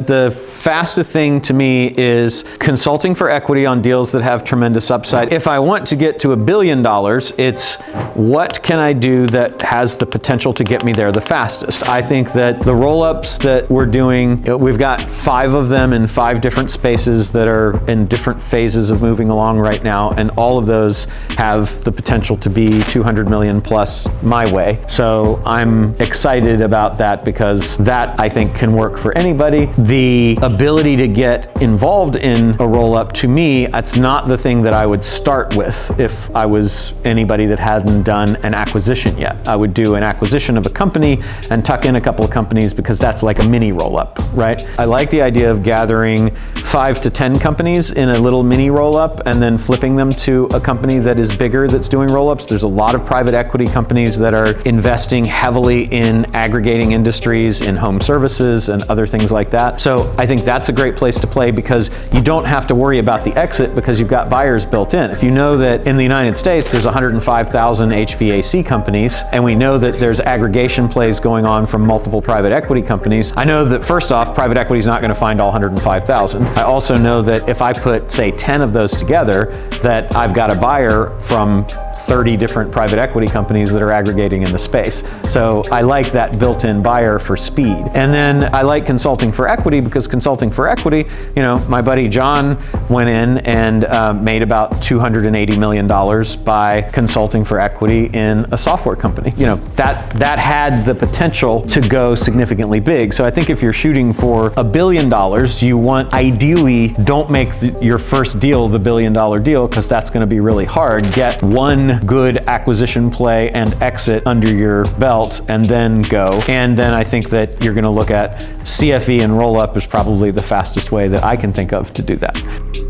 The fastest thing to me is consulting for equity on deals that have tremendous upside. If I want to get to $1 billion, it's what can I do that has the potential to get me there the fastest? I think that the roll-ups that we're doing, we've got 5 of them in 5 different spaces that are in different phases of moving along right now, and all of those have the potential to be 200 million plus my way. So I'm excited about that because that I think can work for anybody. The ability to get involved in a roll-up, to me, that's not the thing that I would start with if I was anybody that hadn't done an acquisition yet. I would do an acquisition of a company and tuck in a couple of companies because that's like a mini roll-up, right? I like the idea of gathering 5 to 10 companies in a little mini roll-up and then flipping them to a company that is bigger that's doing roll-ups. There's a lot of private equity companies that are investing heavily in aggregating industries, in home services and other things like that. So I think that's a great place to play because you don't have to worry about the exit because you've got buyers built in. If you know that in the United States there's 105,000 HVAC companies, and we know that there's aggregation plays going on from multiple private equity companies, I know that first off, private equity is not going to find all 105,000. I also know that if I put, say, 10 of those together, that I've got a buyer from 30 different private equity companies that are aggregating in the space. So I like that built-in buyer for speed. And then I like consulting for equity because consulting for equity, you know, my buddy John went in and made about $280 million by consulting for equity in a software company. You know, that had the potential to go significantly big. So I think if you're shooting for $1 billion, you want, ideally, don't make your first deal the $1 billion deal because that's going to be really hard. Get one good acquisition play and exit under your belt and then go. And then I think that you're going to look at CFE and roll up is probably the fastest way that I can think of to do that.